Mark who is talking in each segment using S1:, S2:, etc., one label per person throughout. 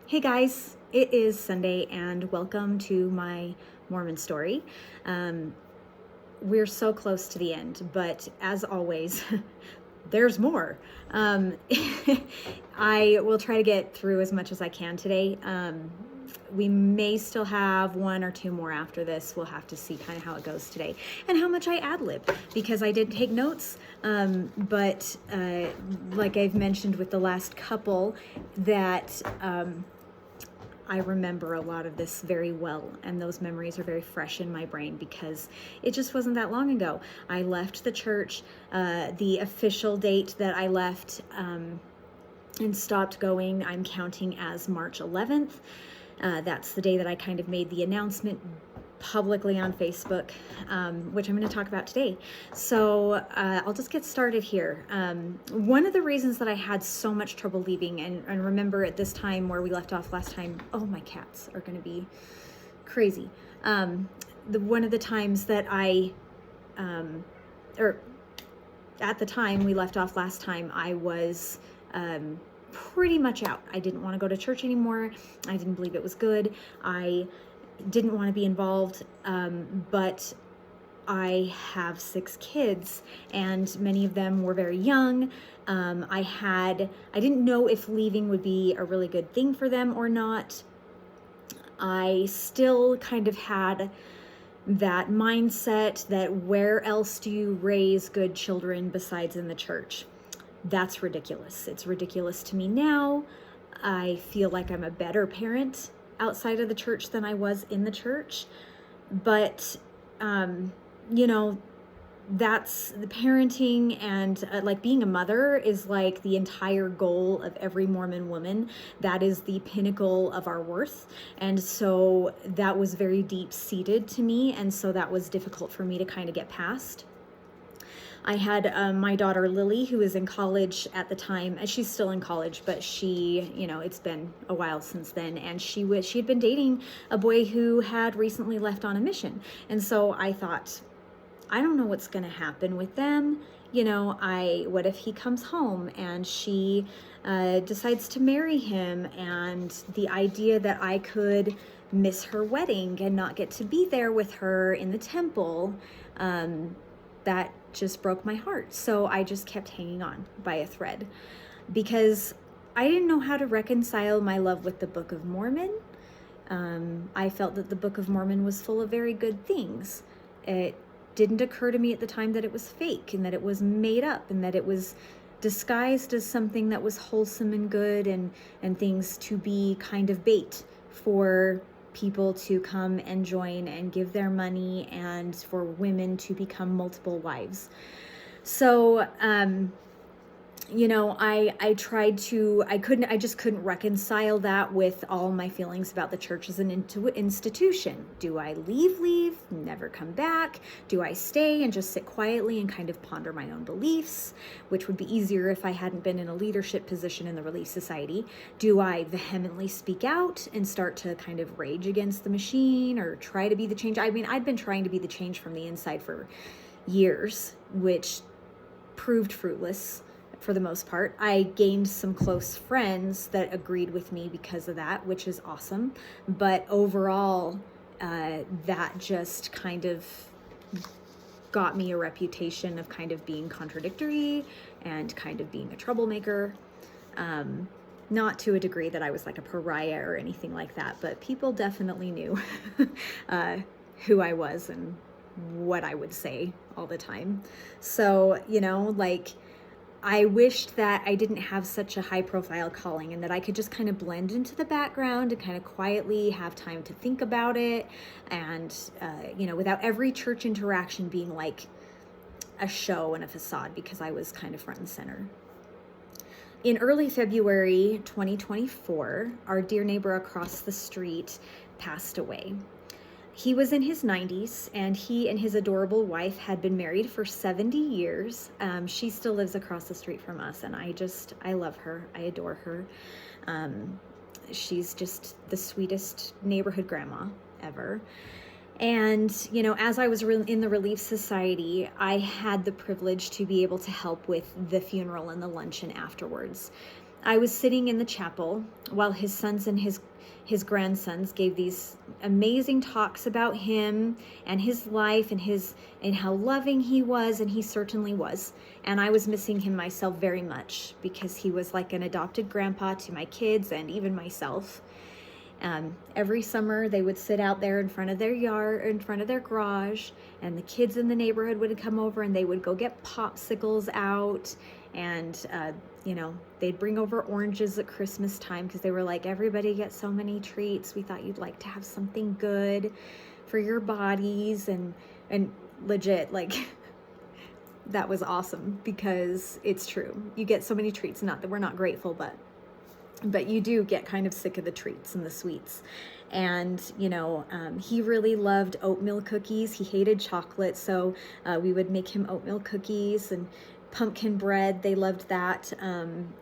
S1: Hey guys, it is Sunday and welcome to my Mormon story. We're so close to the end, but as always, there's more. I will try to get through as much as I can today. We may still have one or two more after this. We'll have to see kind of how it goes today and how much I ad-lib, because I did take notes. But like I've mentioned with the last couple, that I remember a lot of this very well, and those memories are very fresh in my brain because it just wasn't that long ago. I left the church. The official date that I left and stopped going, I'm counting as March 11th. That's the day that I kind of made the announcement publicly on Facebook, which I'm going to talk about today. So I'll just get started here. One of the reasons that I had so much trouble leaving, and remember at this time where we left off last time, oh, my cats are going to be crazy. One of the times that or at the time we left off last time, I was pretty much out. I didn't want to go to church anymore. I didn't believe it was good. I didn't want to be involved, but I have 6 kids and many of them were very young. I didn't know if leaving would be a really good thing for them or not. I still kind of had that mindset that where else do you raise good children besides in the church? That's ridiculous. It's ridiculous to me now. I feel like I'm a better parent outside of the church than I was in the church. But, that's the parenting, and like being a mother is like the entire goal of every Mormon woman. That is the pinnacle of our worth. And so that was very deep seated to me. And so that was difficult for me to kind of get past. I had my daughter Lily, who was in college at the time. She's still in college, but she, it's been a while since then. And she had been dating a boy who had recently left on a mission. And so I thought, I don't know what's going to happen with them. What if he comes home and she decides to marry him? And the idea that I could miss her wedding and not get to be there with her in the temple, that just broke my heart. So I just kept hanging on by a thread because I didn't know how to reconcile my love with the Book of Mormon. I felt that the Book of Mormon was full of very good things. It didn't occur to me at the time that it was fake and that it was made up and that it was disguised as something that was wholesome and good and things to be kind of bait for people to come and join and give their money and for women to become multiple wives. So, I just couldn't reconcile that with all my feelings about the church as an institution. Do I leave, never come back? Do I stay and just sit quietly and kind of ponder my own beliefs, which would be easier if I hadn't been in a leadership position in the Relief Society? Do I vehemently speak out and start to kind of rage against the machine or try to be the change? I mean, I'd been trying to be the change from the inside for years, which proved fruitless. For the most part, I gained some close friends that agreed with me because of that, which is awesome. But overall, that just kind of got me a reputation of kind of being contradictory and kind of being a troublemaker. Not to a degree that I was like a pariah or anything like that, but people definitely knew who I was and what I would say all the time. So, I wished that I didn't have such a high profile calling and that I could just kind of blend into the background and kind of quietly have time to think about it. And, without every church interaction being like a show and a facade, because I was kind of front and center. In early February 2024, our dear neighbor across the street passed away. He was in his 90s, and he and his adorable wife had been married for 70 years. She still lives across the street from us, and I love her. I adore her. She's just the sweetest neighborhood grandma ever. And, as I was in the Relief Society, I had the privilege to be able to help with the funeral and the luncheon afterwards. I was sitting in the chapel while his sons and his grandsons gave these amazing talks about him and his life and how loving he was, and he certainly was. And I was missing him myself very much, because he was like an adopted grandpa to my kids and even myself. Every summer they would sit out there in front of their yard, in front of their garage, and the kids in the neighborhood would come over and they would go get popsicles out, and they'd bring over oranges at Christmas time, because they were like, everybody gets so many treats, we thought you'd like to have something good for your bodies. And legit, like, that was awesome, because it's true, you get so many treats. Not that we're not grateful, but you do get kind of sick of the treats and the sweets. And he really loved oatmeal cookies. He hated chocolate, so we would make him oatmeal cookies and pumpkin bread. They loved that. And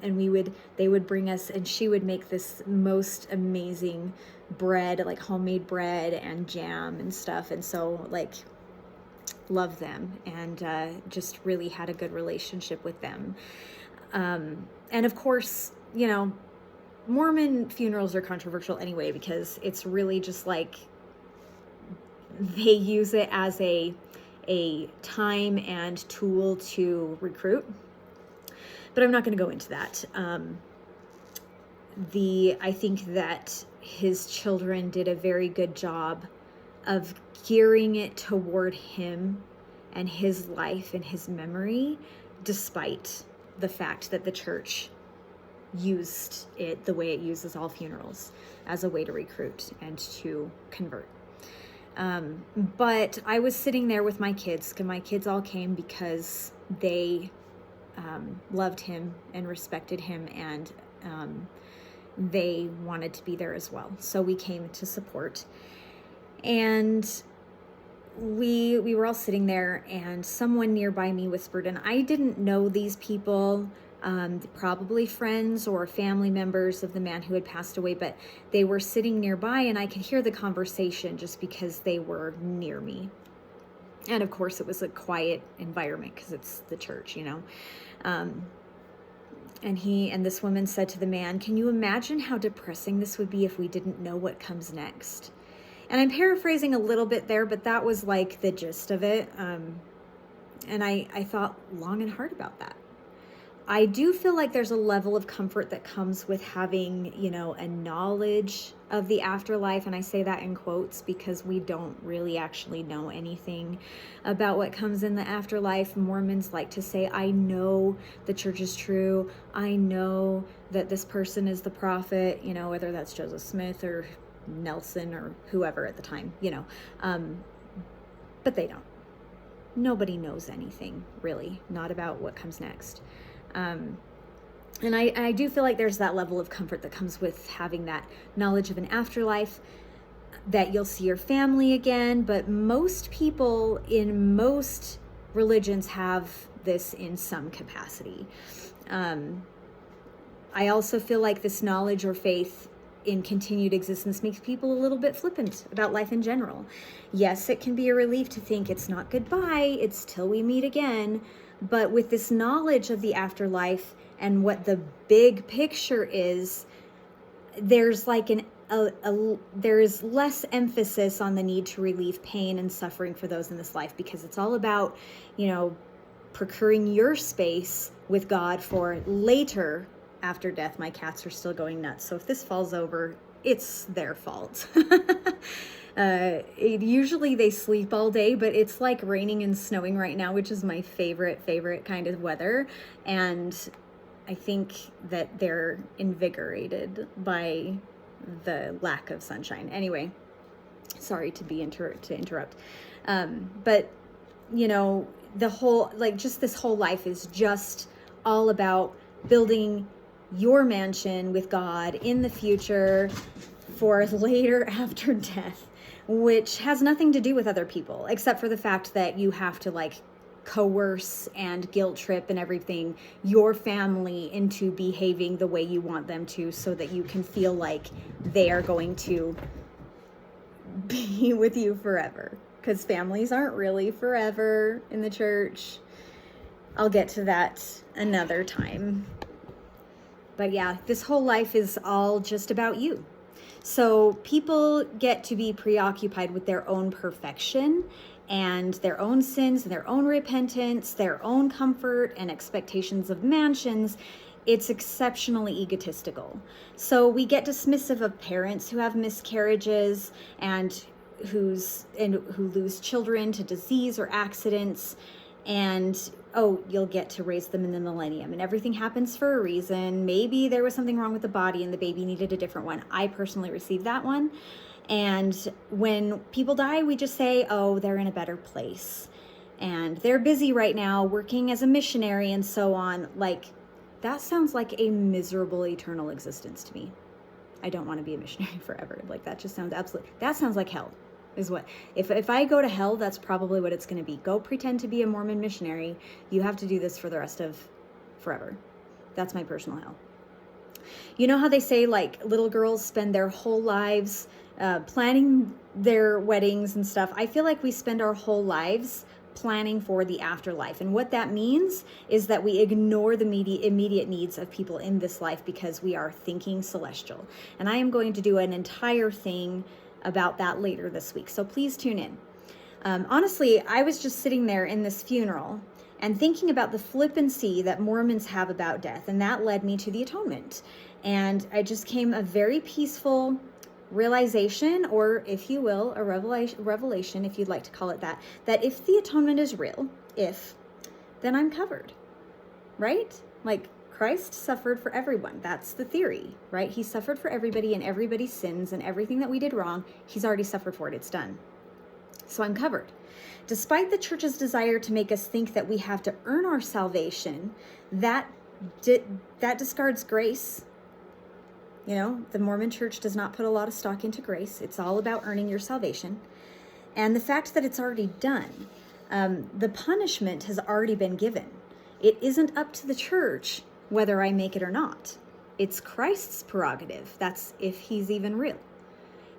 S1: they would bring us, and she would make this most amazing bread, like homemade bread and jam and stuff. And so, like, loved them, and just really had a good relationship with them. And of course, Mormon funerals are controversial anyway, because it's really just like they use it as a time and tool to recruit. But I'm not going to go into that. I think that his children did a very good job of gearing it toward him and his life and his memory, despite the fact that the church used it the way it uses all funerals, as a way to recruit and to convert. But I was sitting there with my kids, because my kids all came because they loved him and respected him, and they wanted to be there as well. So we came to support. And we were all sitting there, and someone nearby me whispered, and I didn't know these people, probably friends or family members of the man who had passed away, but they were sitting nearby, and I could hear the conversation just because they were near me. And of course it was a quiet environment, because it's the church, and this woman said to the man, "Can you imagine how depressing this would be if we didn't know what comes next?" And I'm paraphrasing a little bit there, but that was like the gist of it. And I thought long and hard about that. I do feel like there's a level of comfort that comes with having, a knowledge of the afterlife. And I say that in quotes, because we don't really actually know anything about what comes in the afterlife. Mormons like to say, I know the church is true. I know that this person is the prophet, whether that's Joseph Smith or Nelson or whoever at the time, but they don't. Nobody knows anything, really, not about what comes next. And I do feel like there's that level of comfort that comes with having that knowledge of an afterlife, that you'll see your family again. But most people in most religions have this in some capacity. I also feel like this knowledge or faith in continued existence makes people a little bit flippant about life in general. Yes, it can be a relief to think it's not goodbye, it's till we meet again. But with this knowledge of the afterlife and what the big picture is, there's like there is less emphasis on the need to relieve pain and suffering for those in this life, because it's all about, procuring your space with God for later, after death. My cats are still going nuts, so if this falls over, it's their fault. Usually they sleep all day, but it's like raining and snowing right now, which is my favorite kind of weather. And I think that they're invigorated by the lack of sunshine. Anyway, sorry to interrupt. But the whole, just this whole life is just all about building your mansion with God in the future for later after death, which has nothing to do with other people, except for the fact that you have to coerce and guilt trip and everything your family into behaving the way you want them to, so that you can feel like they are going to be with you forever, because families aren't really forever in the church. I'll get to that another time. But yeah, this whole life is all just about you. So people get to be preoccupied with their own perfection and their own sins and their own repentance, their own comfort and expectations of mansions. It's exceptionally egotistical. So we get dismissive of parents who have miscarriages and who lose children to disease or accidents, and oh, you'll get to raise them in the millennium and everything happens for a reason. Maybe there was something wrong with the body and the baby needed a different one. I personally received that one. And when people die, we just say, oh, they're in a better place and they're busy right now working as a missionary and so on. Like, that sounds like a miserable eternal existence to me. I don't want to be a missionary forever. Like, that just sounds that sounds like hell. Is what, if I go to hell, that's probably what it's going to be. Go pretend to be a Mormon missionary. You have to do this for the rest of forever. That's my personal hell. You know how they say, like, little girls spend their whole lives planning their weddings and stuff? I feel like we spend our whole lives planning for the afterlife. And what that means is that we ignore the immediate needs of people in this life because we are thinking celestial. And I am going to do an entire thing about that later this week. So please tune in. Honestly, I was just sitting there in this funeral and thinking about the flippancy that Mormons have about death. And that led me to the atonement. And I just came a very peaceful realization, or if you will, a revelation, if you'd like to call it that, that if the atonement is real, then I'm covered, right? Like, Christ suffered for everyone. That's the theory, right? He suffered for everybody and everybody's sins and everything that we did wrong. He's already suffered for it. It's done. So I'm covered. Despite the church's desire to make us think that we have to earn our salvation, that discards grace. You know, the Mormon church does not put a lot of stock into grace. It's all about earning your salvation. And the fact that it's already done, the punishment has already been given. It isn't up to the church whether I make it or not. It's Christ's prerogative. That's if he's even real.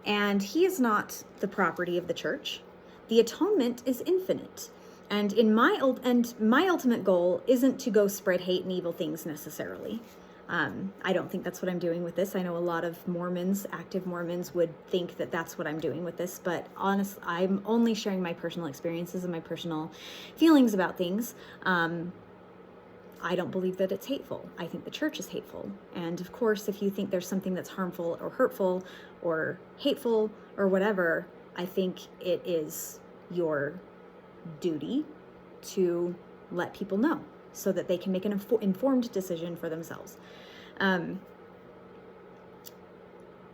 S1: And he is not the property of the church. The atonement is infinite. And my ultimate goal isn't to go spread hate and evil things necessarily. I don't think that's what I'm doing with this. I know a lot of Mormons, active Mormons, would think that that's what I'm doing with this, but honestly, I'm only sharing my personal experiences and my personal feelings about things. I don't believe that it's hateful. I think the church is hateful. And of course, if you think there's something that's harmful or hurtful or hateful or whatever, I think it is your duty to let people know so that they can make an informed decision for themselves. And,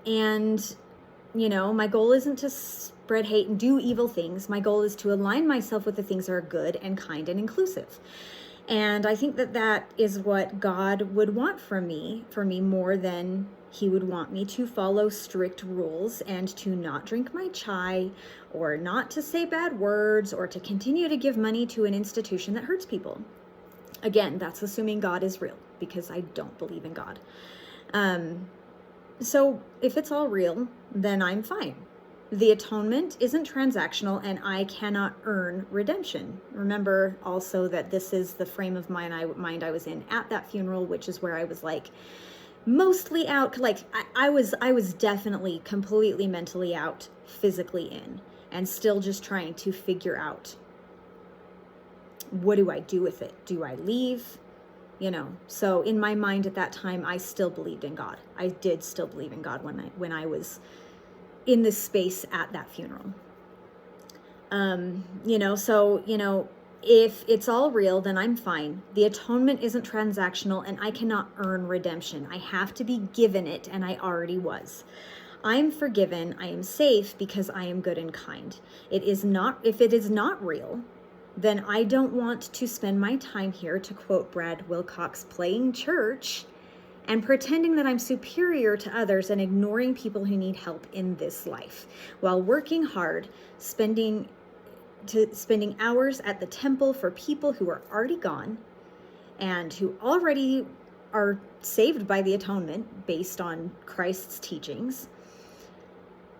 S1: you know, my goal isn't to spread hate and do evil things. My goal is to align myself with the things that are good and kind and inclusive. And I think that that is what God would want from me more than he would want me to follow strict rules and to not drink my chai or not to say bad words or to continue to give money to an institution that hurts people. Again, that's assuming God is real, because I don't believe in God. So if it's all real, then I'm fine. The atonement isn't transactional, and I cannot earn redemption. Remember also that this is the frame of mind I was in at that funeral, which is where I was like mostly out. Like I was definitely completely mentally out, physically in, and still just trying to figure out, what do I do with it? Do I leave? You know, so in my mind at that time, I still believed in God. I did still believe in God when I was in this space at that funeral. You know, so, you know, if it's all real, then I'm fine. The atonement isn't transactional, and I cannot earn redemption. I have to be given it, and I already was. I'm forgiven. I am safe because I am good and kind. If it is not real, then I don't want to spend my time here, to quote Brad Wilcox, playing church and pretending that I'm superior to others and ignoring people who need help in this life, while working hard, spending hours at the temple for people who are already gone and who already are saved by the atonement based on Christ's teachings.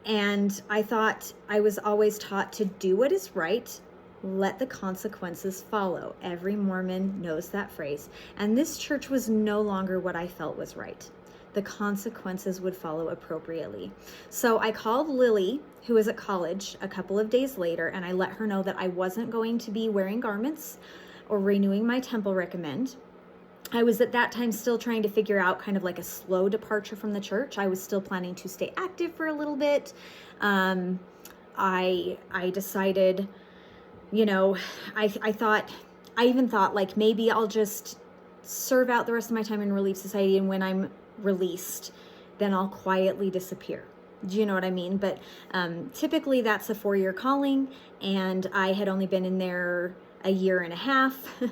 S1: And I thought I was always taught to do what is right let the consequences follow. Every Mormon knows that phrase. And this church was no longer what I felt was right. The consequences would follow appropriately. So I called Lily, who was at college, a couple of days later, and I let her know that I wasn't going to be wearing garments or renewing my temple recommend. I was at that time still trying to figure out kind of like a slow departure from the church. I was still planning to stay active for a little bit. I decided, you know, I even thought like maybe I'll just serve out the rest of my time in Relief Society, and when I'm released, then I'll quietly disappear. Do you know what I mean? But typically that's a 4-year calling, and I had only been in there a year and a half,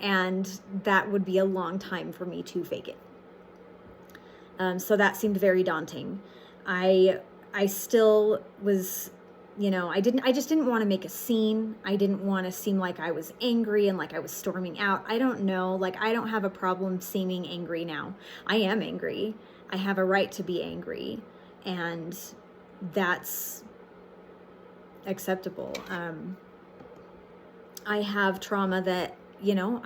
S1: and that would be a long time for me to fake it. So that seemed very daunting. I still was, you know, I just didn't want to make a scene. I didn't want to seem like I was angry and like I was storming out. I don't know, like I don't have a problem seeming angry now. I am angry. I have a right to be angry, and that's acceptable. I have trauma that, you know,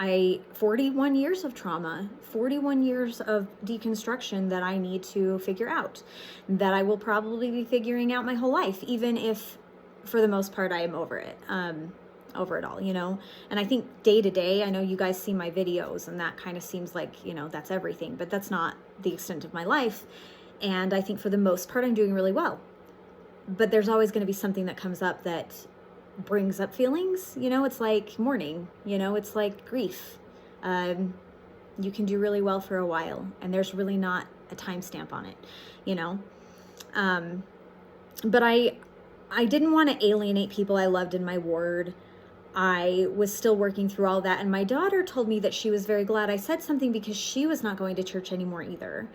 S1: 41 years of trauma, 41 years of deconstruction that I need to figure out, that I will probably be figuring out my whole life, even if for the most part I am over it all, you know. And I think day to day, I know you guys see my videos and that kind of seems like, you know, that's everything, but that's not the extent of my life. And I think for the most part, I'm doing really well, but there's always going to be something that comes up that brings up feelings, you know. It's like mourning, you know, it's like grief. You can do really well for a while, and there's really not a timestamp on it, you know. But I didn't want to alienate people I loved in my ward. I was still working through all that, and my daughter told me that she was very glad I said something because she was not going to church anymore either.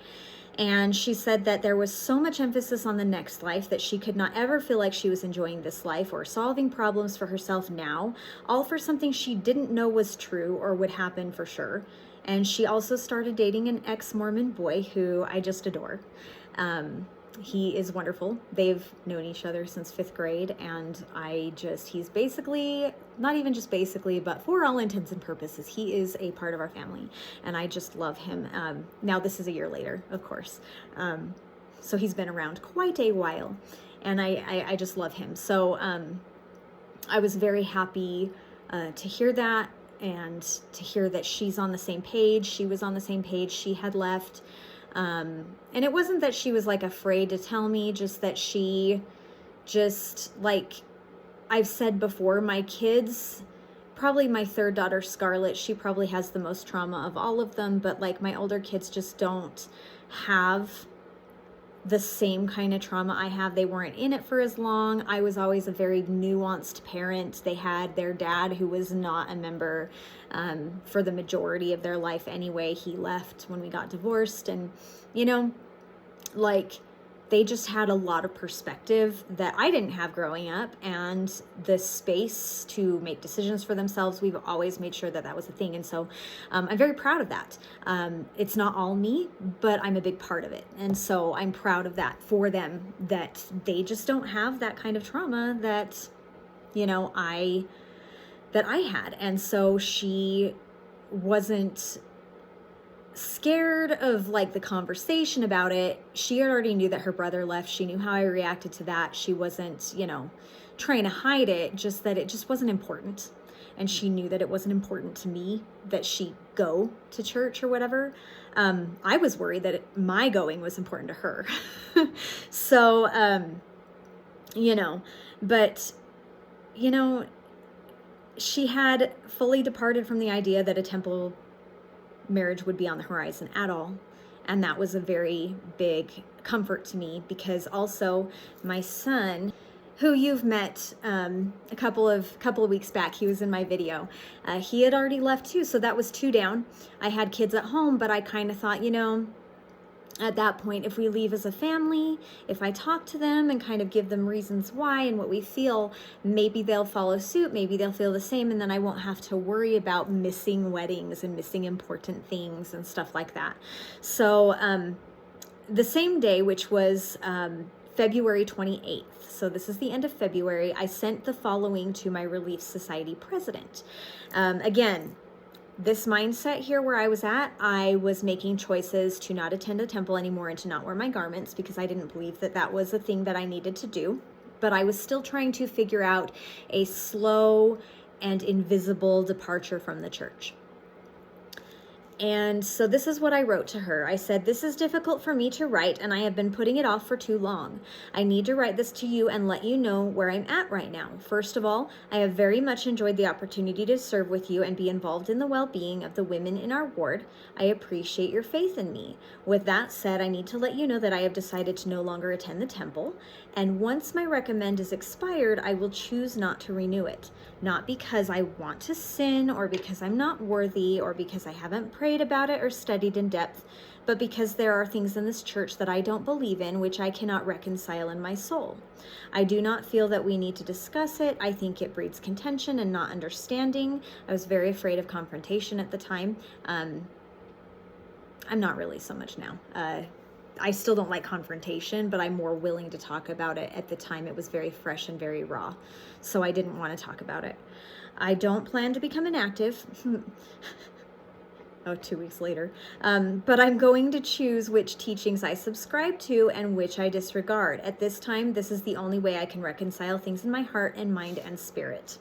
S1: And she said that there was so much emphasis on the next life that she could not ever feel like she was enjoying this life or solving problems for herself now, all for something she didn't know was true or would happen for sure. And she also started dating an ex-Mormon boy who I just adore. He is wonderful. They've known each other since 5th grade, and he's basically, not even just basically, but for all intents and purposes, he is a part of our family, and I just love him. Now this is a year later, of course. So he's been around quite a while, and I just love him. So I was very happy to hear that, and to hear that she's on the same page. She was on the same page. She had left. And it wasn't that she was like afraid to tell me, just that she just, like I've said before, my kids, probably my 3rd daughter, Scarlett, she probably has the most trauma of all of them, but like my older kids just don't have the same kind of trauma I have. They weren't in it for as long. I was always a very nuanced parent. They had their dad, who was not a member for the majority of their life anyway. He left when we got divorced, and you know, like they just had a lot of perspective that I didn't have growing up, and the space to make decisions for themselves. We've always made sure that that was a thing. And so I'm very proud of that. It's not all me, but I'm a big part of it. And so I'm proud of that for them, that they just don't have that kind of trauma that, you know, I had. And so she wasn't scared of like the conversation about it. She already knew that her brother left. She knew how I reacted to that. She wasn't, you know, trying to hide it, just that it just wasn't important. And she knew that it wasn't important to me that she go to church or whatever. I was worried that my going was important to her. So, you know, but, you know, she had fully departed from the idea that a temple marriage would be on the horizon at all. And that was a very big comfort to me, because also my son, who you've met a couple of weeks back, he was in my video, he had already left too. So that was 2 down. I had kids at home, but I kind of thought, you know, at that point, if we leave as a family, if I talk to them and kind of give them reasons why and what we feel, maybe they'll follow suit, maybe they'll feel the same, and then I won't have to worry about missing weddings and missing important things and stuff like that. So the same day, which was February 28th. So this is the end of February. I sent the following to my Relief Society president. Again, this mindset here where I was making choices to not attend a temple anymore and to not wear my garments because I didn't believe that that was a thing that I needed to do. But I was still trying to figure out a slow and invisible departure from the church. And so this is what I wrote to her. I said, "This is difficult for me to write, and I have been putting it off for too long. I need to write this to you and let you know where I'm at right now. First of all, I have very much enjoyed the opportunity to serve with you and be involved in the well-being of the women in our ward. I appreciate your faith in me. With that said, I need to let you know that I have decided to no longer attend the temple, and once my recommend is expired, I will choose not to renew it. Not because I want to sin or because I'm not worthy or because I haven't prayed about it or studied in depth, but because there are things in this church that I don't believe in, which I cannot reconcile in my soul. I do not feel that we need to discuss it. I think it breeds contention and not understanding. I was very afraid of confrontation at the time. I'm not really so much now. I still don't like confrontation, but I'm more willing to talk about it. At the time, it was very fresh and very raw, so I didn't want to talk about it. I don't plan to become inactive." 2 weeks later. "But I'm going to choose which teachings I subscribe to and which I disregard. At this time, this is the only way I can reconcile things in my heart and mind and spirit.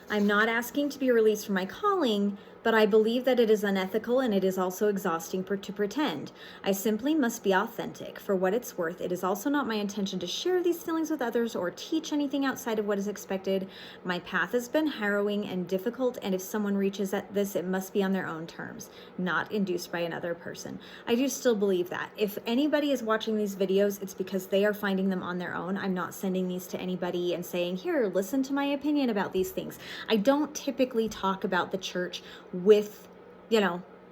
S1: I'm not asking to be released from my calling, but I believe that it is unethical and it is also exhausting to pretend. I simply must be authentic. For what it's worth, it is also not my intention to share these feelings with others or teach anything outside of what is expected. My path has been harrowing and difficult, and if someone reaches at this, it must be on their own terms, not induced by another person." I do still believe that. If anybody is watching these videos, it's because they are finding them on their own. I'm not sending these to anybody and saying, "Here, listen to my opinion about these things." I don't typically talk about the church with,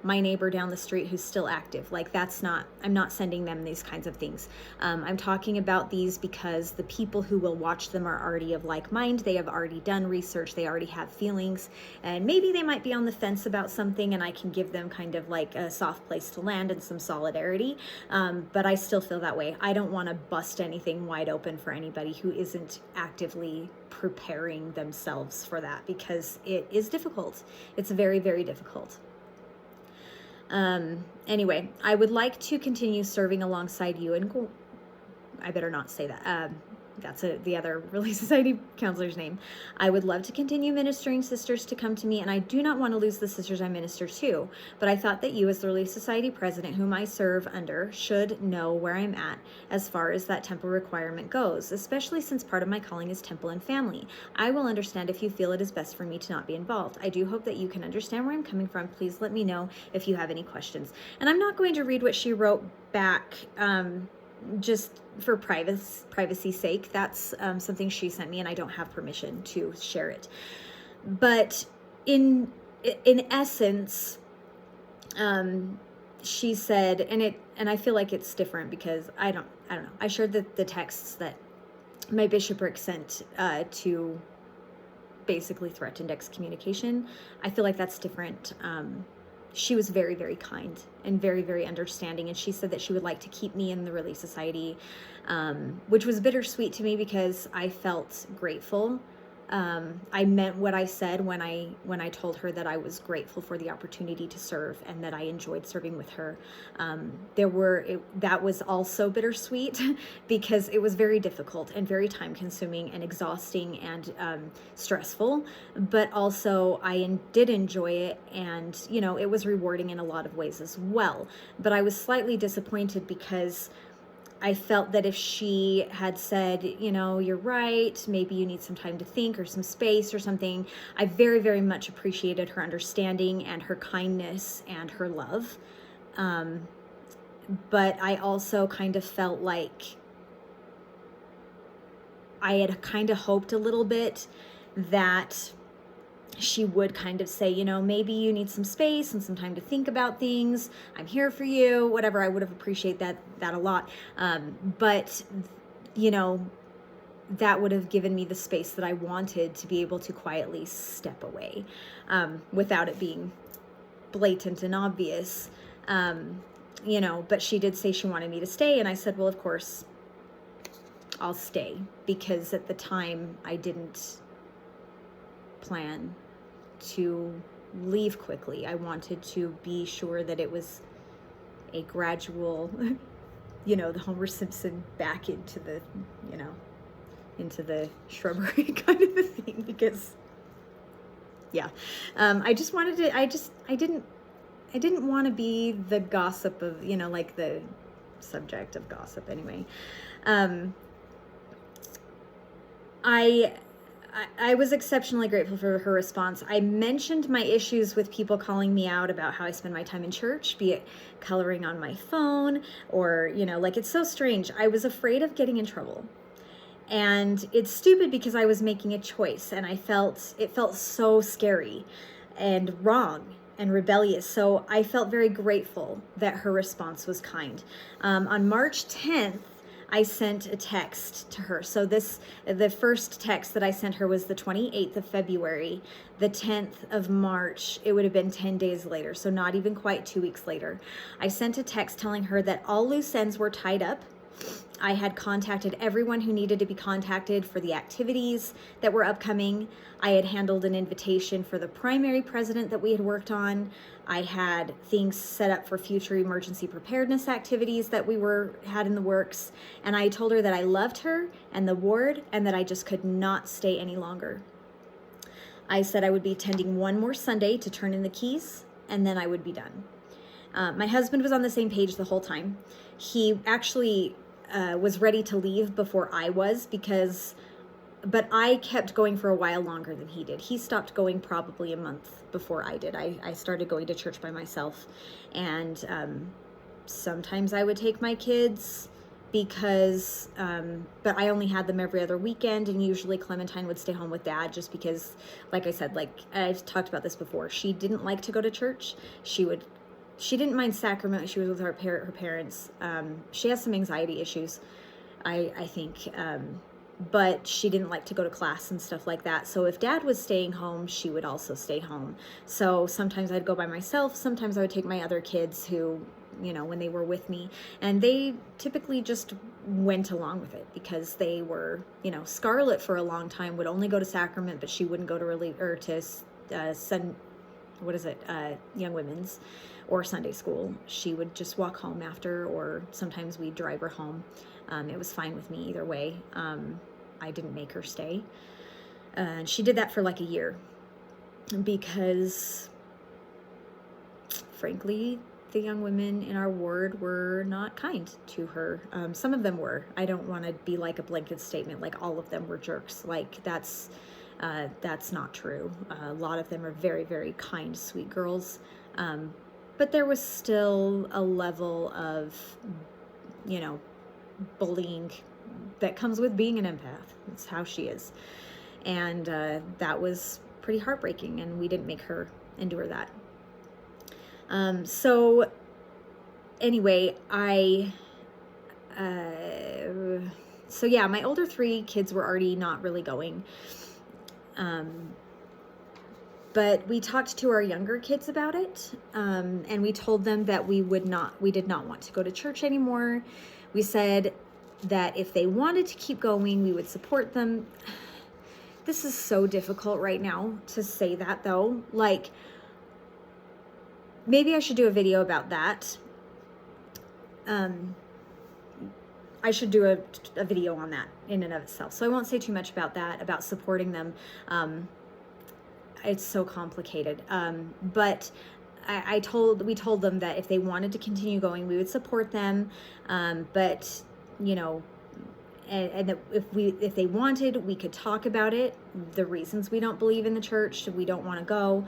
S1: my neighbor down the street who's still active. I'm not sending them these kinds of things. I'm talking about these because the people who will watch them are already of like mind. They have already done research. They already have feelings, and maybe they might be on the fence about something, and I can give them kind of like a soft place to land and some solidarity. But I still feel that way. I don't want to bust anything wide open for anybody who isn't actively preparing themselves for that, because it is difficult. It's very, very difficult. Anyway, I would like to continue serving alongside you and I better not say that. That's the other Relief Society counselor's name. I would love to continue ministering sisters to come to me, and I do not want to lose the sisters I minister to, but I thought that you, as the Relief Society president whom I serve under, should know where I'm at as far as that temple requirement goes, especially since part of my calling is temple and family. I will understand if you feel it is best for me to not be involved. I do hope that you can understand where I'm coming from. Please let me know if you have any questions. And I'm not going to read what she wrote back, just for privacy's sake. That's something she sent me, and I don't have permission to share it. But in essence, she said, and I feel like it's different because I don't know. I shared the texts that my bishopric sent to basically threatened excommunication. I feel like that's different. She was very, very kind and very, very understanding. And she said that she would like to keep me in the Relief Society, which was bittersweet to me because I felt grateful. I meant what I said when I told her that I was grateful for the opportunity to serve and that I enjoyed serving with her. That was also bittersweet because it was very difficult and very time consuming and exhausting and stressful, but also I did enjoy it, and it was rewarding in a lot of ways as well. But I was slightly disappointed because I felt that if she had said, you're right, maybe you need some time to think or some space or something, I very, very much appreciated her understanding and her kindness and her love. But I also kind of felt like I had kind of hoped a little bit that she would kind of say, maybe you need some space and some time to think about things. I'm here for you, whatever. I would have appreciated that a lot. But, that would have given me the space that I wanted to be able to quietly step away without it being blatant and obvious. but she did say she wanted me to stay. And I said, well, of course, I'll stay, because at the time I didn't plan to leave quickly. I wanted to be sure that it was a gradual, the Homer Simpson back into the, into the shrubbery kind of a thing, because I just wanted to, I didn't want to be the gossip of, like the subject of gossip anyway. I was exceptionally grateful for her response. I mentioned my issues with people calling me out about how I spend my time in church, be it coloring on my phone or, it's so strange. I was afraid of getting in trouble. And it's stupid because I was making a choice, and it felt so scary and wrong and rebellious. So I felt very grateful that her response was kind. On March 10th, I sent a text to her. So the first text that I sent her was the 28th of February. The 10th of March, it would have been 10 days later. So not even quite 2 weeks later. I sent a text telling her that all loose ends were tied up. I had contacted everyone who needed to be contacted for the activities that were upcoming. I had handled an invitation for the primary president that we had worked on. I had things set up for future emergency preparedness activities that we had in the works. And I told her that I loved her and the ward, and that I just could not stay any longer. I said I would be attending one more Sunday to turn in the keys, and then I would be done. My husband was on the same page the whole time. He actually was ready to leave before I was, but I kept going for a while longer than he did. He stopped going probably a month before I did. I started going to church by myself, and sometimes I would take my kids because, but I only had them every other weekend, and usually Clementine would stay home with Dad just because, like I said, like I've talked about this before, she didn't like to go to church. She didn't mind sacrament. She was with her parents. She has some anxiety issues, I think. But she didn't like to go to class and stuff like that. So if Dad was staying home, she would also stay home. So sometimes I'd go by myself. Sometimes I would take my other kids who, when they were with me. And they typically just went along with it because they were, Scarlett for a long time would only go to sacrament, but she wouldn't go to Young Women's or Sunday school. She would just walk home after, or sometimes we'd drive her home. It was fine with me either way. I didn't make her stay. And she did that for like a year because, frankly, the young women in our ward were not kind to her. Some of them were. I don't want to be like a blanket statement, like all of them were jerks. Like that's not true. A lot of them are very, very kind, sweet girls. But there was still a level of, bullying that comes with being an empath. That's how she is. And that was pretty heartbreaking, and we didn't make her endure that. So anyway, my older 3 kids were already not really going. But we talked to our younger kids about it, and we told them that we did not want to go to church anymore. We said that if they wanted to keep going, we would support them. This is so difficult right now to say that, though. Like, maybe I should do a video about that. I should do a video on that in and of itself. So I won't say too much about that, about supporting them. It's so complicated. But we told them that if they wanted to continue going, we would support them. But, and that if they wanted, we could talk about it, the reasons we don't believe in the church, we don't want to go.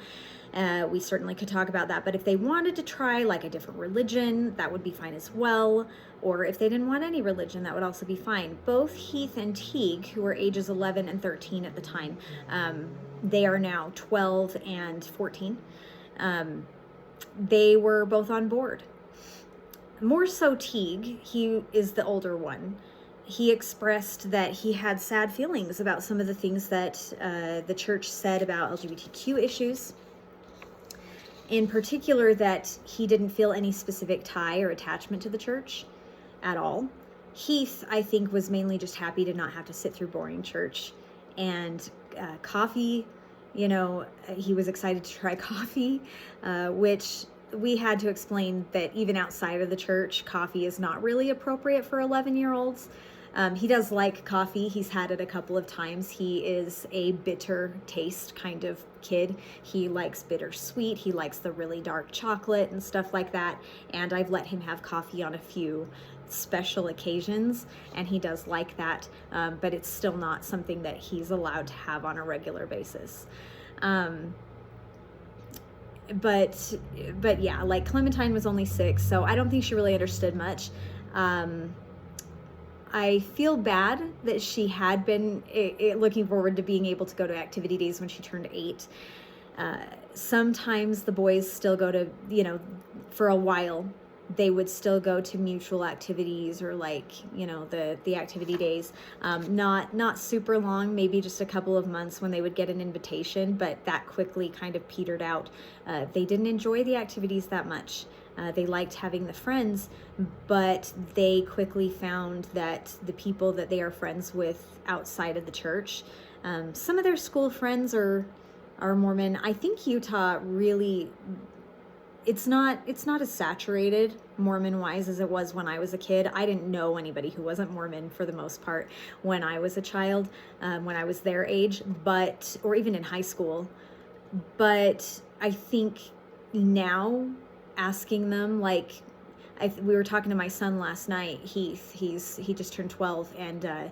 S1: We certainly could talk about that. But if they wanted to try like a different religion, that would be fine as well. Or if they didn't want any religion, that would also be fine. Both Heath and Teague, who were ages 11 and 13 at the time, they are now 12 and 14. They were both on board. More so Teague, he is the older one. He expressed that he had sad feelings about some of the things that the church said about LGBTQ issues. In particular, that he didn't feel any specific tie or attachment to the church at all. Heath, I think, was mainly just happy to not have to sit through boring church. And coffee, he was excited to try coffee, which we had to explain that even outside of the church, coffee is not really appropriate for 11-year-olds. He does like coffee. He's had it a couple of times. He is a bitter taste kind of kid. He likes bittersweet. He likes the really dark chocolate and stuff like that. And I've let him have coffee on a few special occasions, and he does like that, but it's still not something that he's allowed to have on a regular basis. But yeah, like Clementine was only 6, so I don't think she really understood much. I feel bad that she had been looking forward to being able to go to activity days when she turned 8. Sometimes the boys still go to, for a while, they would still go to mutual activities or the activity days. Not super long, maybe just a couple of months when they would get an invitation, but that quickly kind of petered out. They didn't enjoy the activities that much. They liked having the friends, but they quickly found that the people that they are friends with outside of the church, some of their school friends are Mormon. I think Utah really, it's not as saturated Mormon-wise as it was when I was a kid. I didn't know anybody who wasn't Mormon for the most part when I was a child, when I was their age, or even in high school. But I think now, asking them, we were talking to my son last night, Heath. He just turned 12, and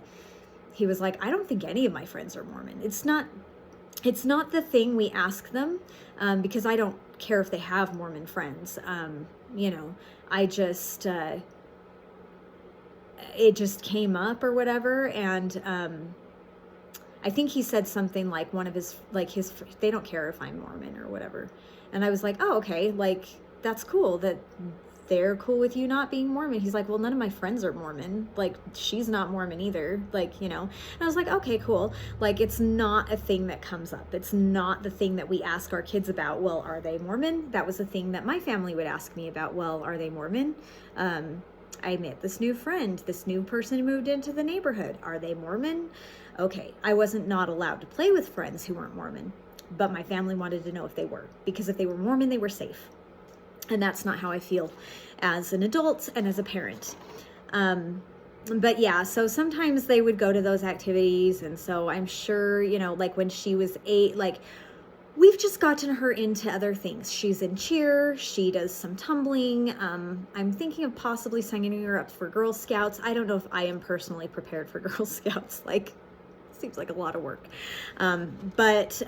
S1: he was like, I don't think any of my friends are Mormon. It's not the thing we ask them, because I don't care if they have Mormon friends. I just it just came up or whatever, and I think he said something like one of his they don't care if I'm Mormon or whatever. And I was like, oh, okay, that's cool that they're cool with you not being Mormon. He's like, well, none of my friends are Mormon. She's not Mormon either. And I was like, okay, cool. It's not a thing that comes up. It's not the thing that we ask our kids about. Well, are they Mormon? That was the thing that my family would ask me about. Well, are they Mormon? I met this new friend, this new person who moved into the neighborhood. Are they Mormon? Okay, I wasn't not allowed to play with friends who weren't Mormon, but my family wanted to know if they were, because if they were Mormon, they were safe. And that's not how I feel as an adult and as a parent. But yeah, so sometimes they would go to those activities. And so I'm sure, when she was 8, we've just gotten her into other things. She's in cheer. She does some tumbling. I'm thinking of possibly signing her up for Girl Scouts. I don't know if I am personally prepared for Girl Scouts. Seems like a lot of work. But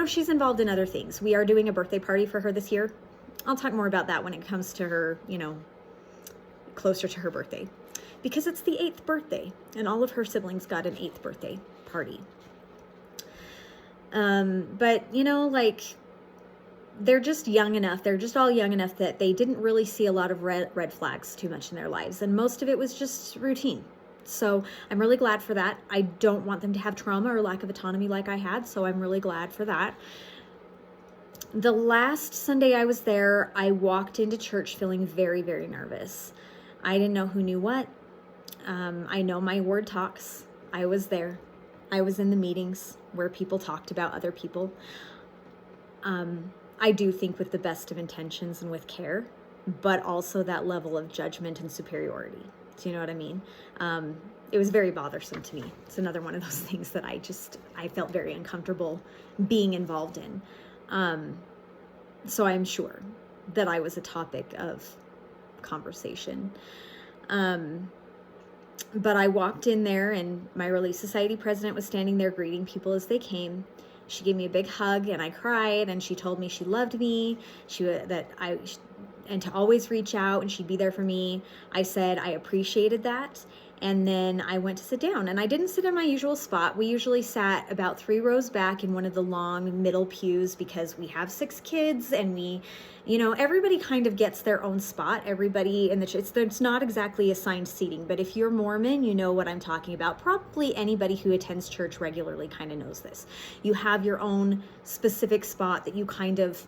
S1: she's involved in other things. We are doing a birthday party for her this year. I'll talk more about that when it comes to her, closer to her birthday, because it's the 8th birthday and all of her siblings got an 8th birthday party. But they're just young enough. They're just all young enough that they didn't really see a lot of red flags too much in their lives. And most of it was just routine. So I'm really glad for that. I don't want them to have trauma or lack of autonomy like I had. So I'm really glad for that. The last Sunday I was there, I walked into church feeling very, very nervous. I didn't know who knew what. I know my word talks. I was there. I was in the meetings where people talked about other people. I do think with the best of intentions and with care, but also that level of judgment and superiority. Do you know what I mean? It was very bothersome to me. It's another one of those things that I felt very uncomfortable being involved in. So I'm sure that I was a topic of conversation. But I walked in there and my Relief Society president was standing there greeting people as they came. She gave me a big hug and I cried, and she told me she loved me, and to always reach out and she'd be there for me. I said I appreciated that. And then I went to sit down, and I didn't sit in my usual spot. We usually sat about 3 rows back in one of the long middle pews because we have 6 kids, and everybody kind of gets their own spot. Everybody in the church, it's not exactly assigned seating, but if you're Mormon, you know what I'm talking about. Probably anybody who attends church regularly kind of knows this. You have your own specific spot that you kind of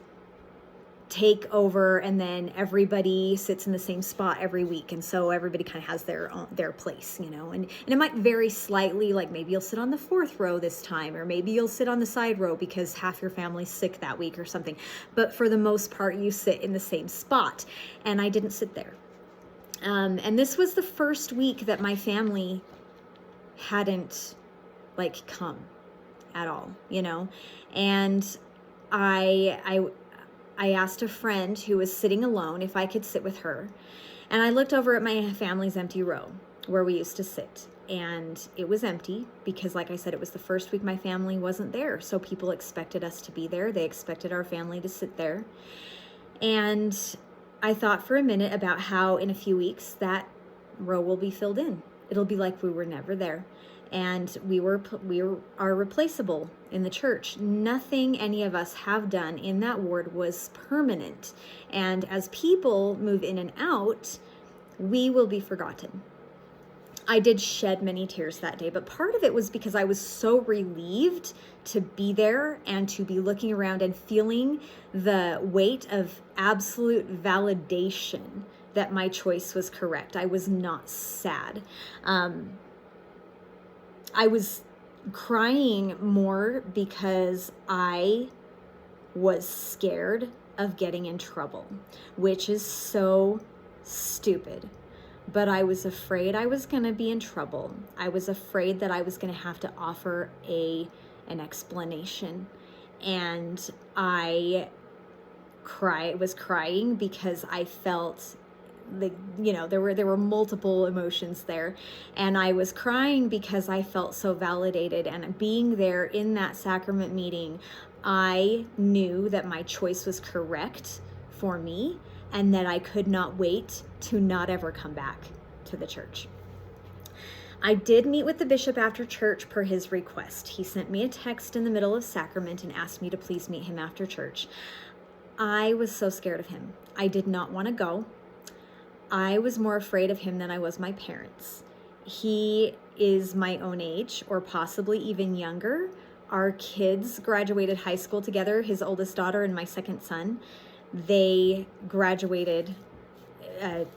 S1: take over, and then everybody sits in the same spot every week, and so everybody kind of has their place, and it might vary slightly, like maybe you'll sit on the fourth row this time, or maybe you'll sit on the side row because half your family's sick that week or something, but for the most part you sit in the same spot, and I didn't sit there. And this was the first week that my family hadn't come at all, and I asked a friend who was sitting alone if I could sit with her. And I looked over at my family's empty row where we used to sit. And it was empty because, like I said, it was the first week my family wasn't there. So people expected us to be there. They expected our family to sit there. And I thought for a minute about how in a few weeks that row will be filled in. It'll be like we were never there. And we are replaceable in the church. Nothing any of us have done in that ward was permanent. And as people move in and out, we will be forgotten. I did shed many tears that day, but part of it was because I was so relieved to be there and to be looking around and feeling the weight of absolute validation that my choice was correct. I was not sad. I was crying more because I was scared of getting in trouble, which is so stupid. But I was afraid I was going to be in trouble. I was afraid that I was going to have to offer an explanation. And I was crying because I felt there were multiple emotions there, and I was crying because I felt so validated. And being there in that sacrament meeting, I knew that my choice was correct for me, and that I could not wait to not ever come back to the church. I did meet with the bishop after church per his request. He sent me a text in the middle of sacrament and asked me to please meet him after church. I was so scared of him. I did not want to go. I was more afraid of him than I was my parents. He is my own age, or possibly even younger. Our kids graduated high school together, his oldest daughter and my second son. They graduated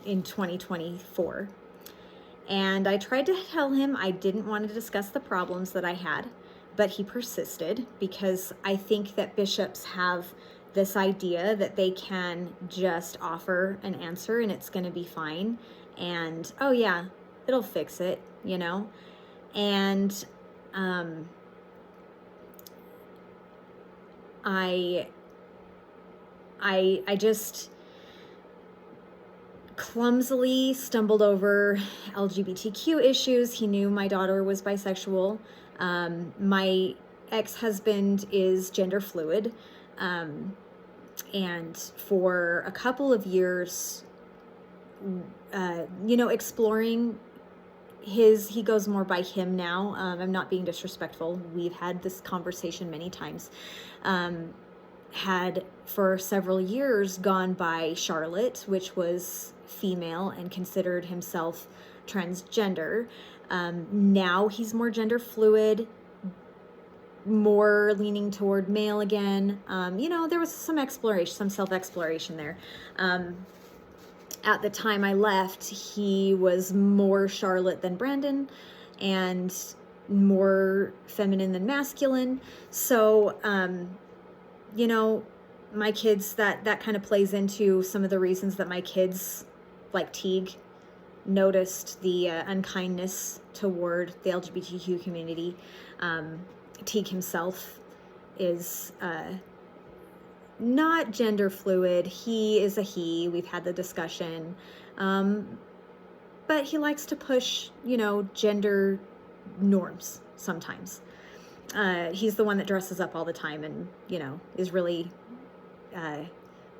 S1: in 2024. And I tried to tell him I didn't want to discuss the problems that I had, but he persisted because I think that bishops have this idea that they can just offer an answer and it's going to be fine. And, oh yeah, it'll fix it, And I just clumsily stumbled over LGBTQ issues. He knew my daughter was bisexual. My ex-husband is gender fluid. And for a couple of years, exploring he goes more by him now. I'm not being disrespectful. We've had this conversation many times. Had for several years gone by Charlotte, which was female and considered himself transgender. Now he's more gender fluid, more leaning toward male again. There was some exploration, some self-exploration there. At the time I left, he was more Charlotte than Brandon and more feminine than masculine. So, my kids, that kind of plays into some of the reasons that my kids, like Teague, noticed the unkindness toward the LGBTQ community. Teague himself is not gender fluid. He is a he. We've had the discussion. But he likes to push, gender norms sometimes. He's the one that dresses up all the time and, is really,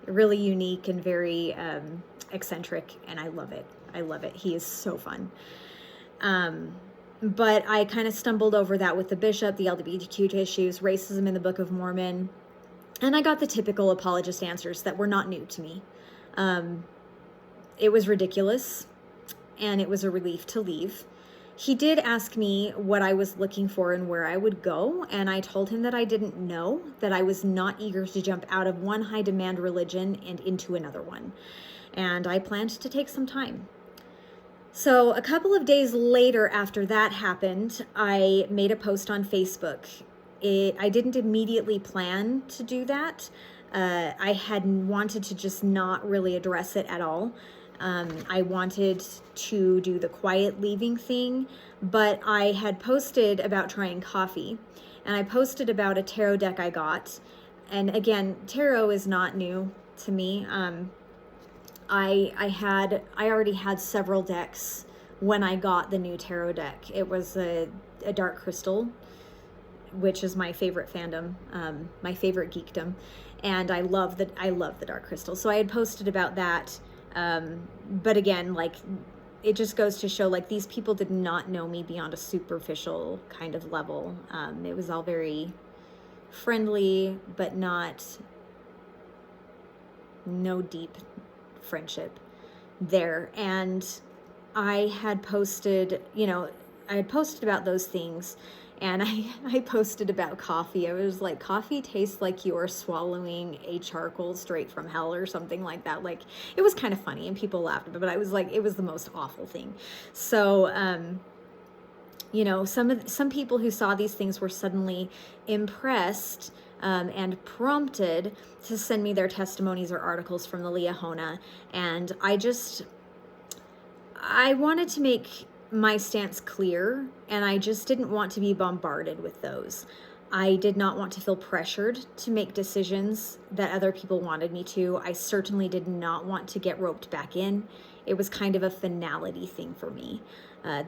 S1: really unique and very eccentric. And I love it. I love it. He is so fun. But I kind of stumbled over that with the bishop, the LGBTQ issues, racism in the Book of Mormon. And I got the typical apologist answers that were not new to me. It was ridiculous, and it was a relief to leave. he did ask me what I was looking for and where I would go, and I told him that I didn't know, that I was not eager to jump out of one high demand religion and into another one. And I planned to take some time. So a couple of days later after that happened, I made a post on Facebook. I didn't immediately plan to do that. I had wanted to just not really address it at all. I wanted to do the quiet leaving thing, but I had posted about trying coffee, and I posted about a tarot deck I got. And again, tarot is not new to me. I already had several decks when I got the new tarot deck. It was a dark crystal, which is my favorite fandom, my favorite geekdom, and I love the dark crystal. So I had posted about that. But again, like, it just goes to show, like, these people did not know me beyond a superficial kind of level. It was all very friendly, but no deep friendship there. And I had posted, about those things. And I posted about coffee. I was like, coffee tastes like you're swallowing a charcoal straight from hell or something like that. Like, it was kind of funny and people laughed, but I was like, it was the most awful thing. So, some people who saw these things were suddenly impressed and prompted to send me their testimonies or articles from the Liahona. And I wanted to make my stance clear, and I just didn't want to be bombarded with those. I did not want to feel pressured to make decisions that other people wanted me to. I certainly did not want to get roped back in. It was kind of a finality thing for me.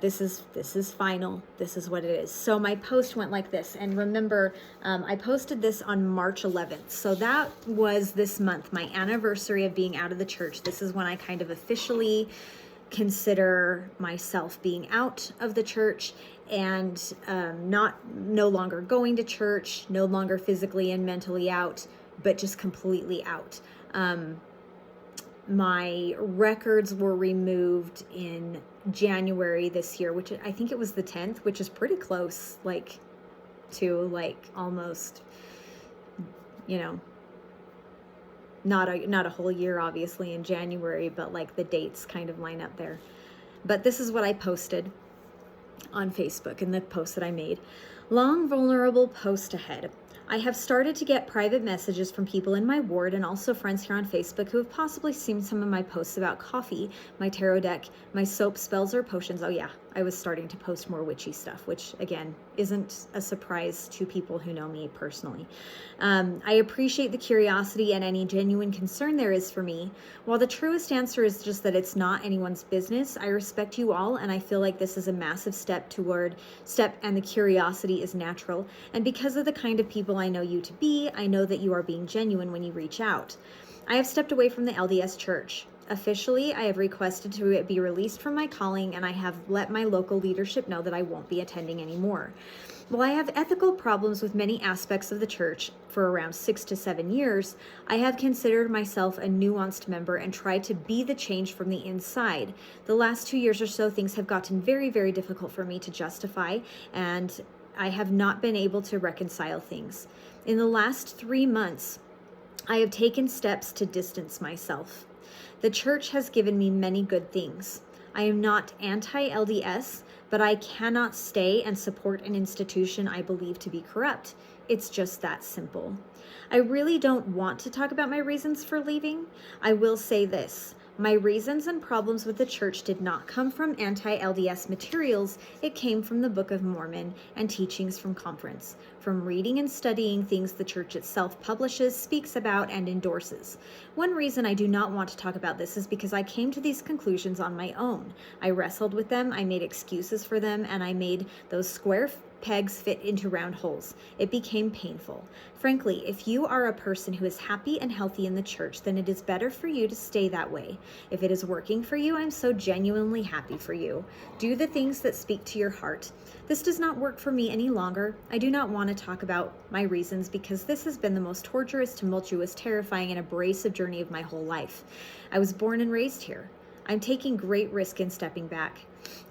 S1: This is final. This is what it is. So my post went like this. And remember, I posted this on March 11th. So that was this month, my anniversary of being out of the church. This is when I kind of officially consider myself being out of the church and no longer going to church, no longer physically and mentally out, but just completely out. My records were removed in January this year, which I think it was the 10th, which is pretty close, to almost, not a whole year, obviously, in January, but like the dates kind of line up there. But this is what I posted on Facebook in the post that I made. Long, vulnerable post ahead. I have started to get private messages from people in my ward and also friends here on Facebook who have possibly seen some of my posts about coffee, my tarot deck, my soap, spells, or potions. Oh yeah, I was starting to post more witchy stuff, which again, isn't a surprise to people who know me personally. I appreciate the curiosity and any genuine concern there is for me. While the truest answer is just that it's not anyone's business, I respect you all, and I feel like this is a massive step, and the curiosity is natural. And because of the kind of people I know you to be, I know that you are being genuine when you reach out. I have stepped away from the LDS Church. Officially, I have requested to be released from my calling, and I have let my local leadership know that I won't be attending anymore. While I have ethical problems with many aspects of the church for around 6 to 7 years, I have considered myself a nuanced member and tried to be the change from the inside. The last 2 years or so, things have gotten very, very difficult for me to justify, and I have not been able to reconcile things. In the last 3 months, I have taken steps to distance myself. The church has given me many good things. I am not anti-LDS, but I cannot stay and support an institution I believe to be corrupt. It's just that simple. I really don't want to talk about my reasons for leaving. I will say this. My reasons and problems with the church did not come from anti-LDS materials. It came from the Book of Mormon and teachings from conference, from reading and studying things the church itself publishes, speaks about, and endorses. One reason I do not want to talk about this is because I came to these conclusions on my own. I wrestled with them, I made excuses for them, and I made those square pegs fit into round holes. It became painful. Frankly, if you are a person who is happy and healthy in the church, then it is better for you to stay that way. If it is working for you, I'm so genuinely happy for you. Do the things that speak to your heart. This does not work for me any longer. I do not want to talk about my reasons because this has been the most torturous, tumultuous, terrifying, and abrasive journey of my whole life. I was born and raised here. I'm taking great risk in stepping back.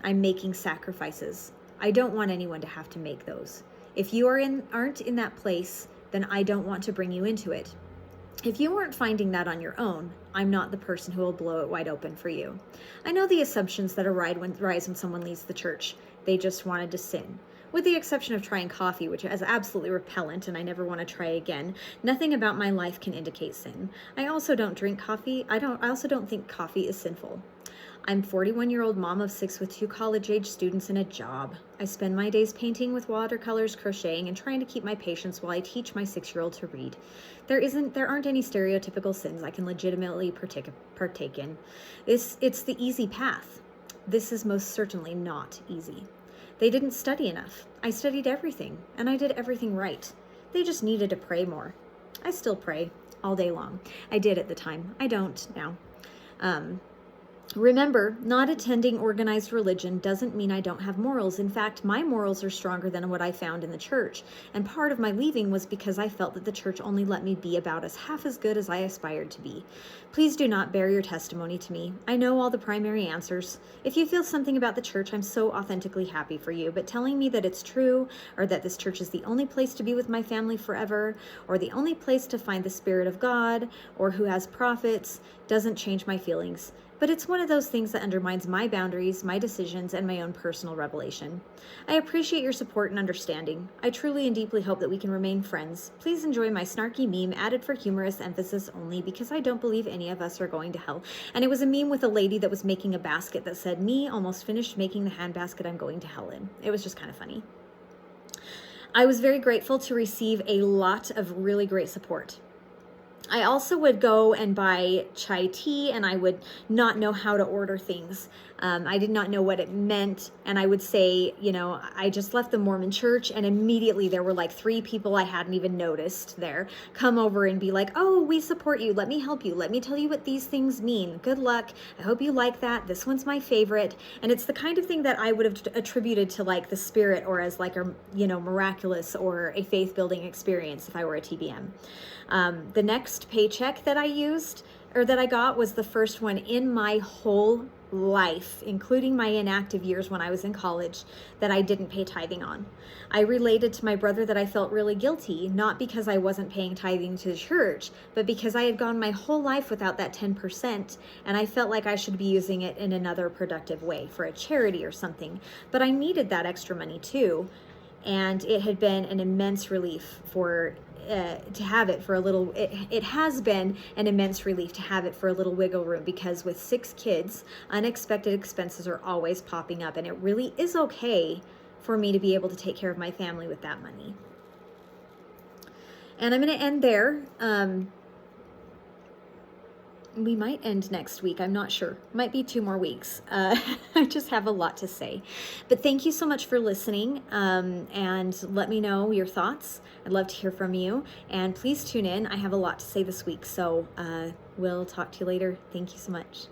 S1: I'm making sacrifices. I don't want anyone to have to make those. If you aren't in that place, then I don't want to bring you into it. If you aren't finding that on your own, I'm not the person who will blow it wide open for you. I know the assumptions that arise when someone leaves the church. They just wanted to sin. With the exception of trying coffee, which is absolutely repellent and I never want to try again, nothing about my life can indicate sin. I also don't drink coffee. I also don't think coffee is sinful. I'm 41-year-old mom of 6 with 2 college-age students and a job. I spend my days painting with watercolors, crocheting, and trying to keep my patience while I teach my 6-year-old to read. There aren't any stereotypical sins I can legitimately partake in. It's the easy path. This is most certainly not easy. They didn't study enough. I studied everything, and I did everything right. They just needed to pray more. I still pray all day long. I did at the time. I don't now. Remember, not attending organized religion doesn't mean I don't have morals. In fact, my morals are stronger than what I found in the church. And part of my leaving was because I felt that the church only let me be about half as good as I aspired to be. Please do not bear your testimony to me. I know all the primary answers. If you feel something about the church, I'm so authentically happy for you. But telling me that it's true, or that this church is the only place to be with my family forever, or the only place to find the Spirit of God, or who has prophets, doesn't change my feelings. But it's one of those things that undermines my boundaries, my decisions, and my own personal revelation. I appreciate your support and understanding. I truly and deeply hope that we can remain friends. Please enjoy my snarky meme added for humorous emphasis only because I don't believe any of us are going to hell. And it was a meme with a lady that was making a basket that said, "Me almost finished making the handbasket I'm going to hell in." It was just kind of funny. I was very grateful to receive a lot of really great support. I also would go and buy chai tea, and I would not know how to order things. I did not know what it meant, and I would say, I just left the Mormon church, and immediately there were like 3 people I hadn't even noticed there come over and be like, "Oh, we support you. Let me help you. Let me tell you what these things mean. Good luck. I hope you like that. This one's my favorite." And it's the kind of thing that I would have attributed to like the spirit or as like a, miraculous or a faith-building experience if I were a TBM. The next paycheck that I got was the first one in my whole life, including my inactive years when I was in college, that I didn't pay tithing on. I related to my brother that I felt really guilty, not because I wasn't paying tithing to the church, but because I had gone my whole life without that 10%, and I felt like I should be using it in another productive way for a charity or something. But I needed that extra money too, and it had been an immense relief to have it for a little. It has been an immense relief to have it for a little wiggle room, because with 6 kids, unexpected expenses are always popping up, and it really is okay for me to be able to take care of my family with that money. And I'm going to end there. We might end next week. I'm not sure. Might be 2 more weeks. I just have a lot to say. But thank you so much for listening. And let me know your thoughts. I'd love to hear from you. And please tune in. I have a lot to say this week. So we'll talk to you later. Thank you so much.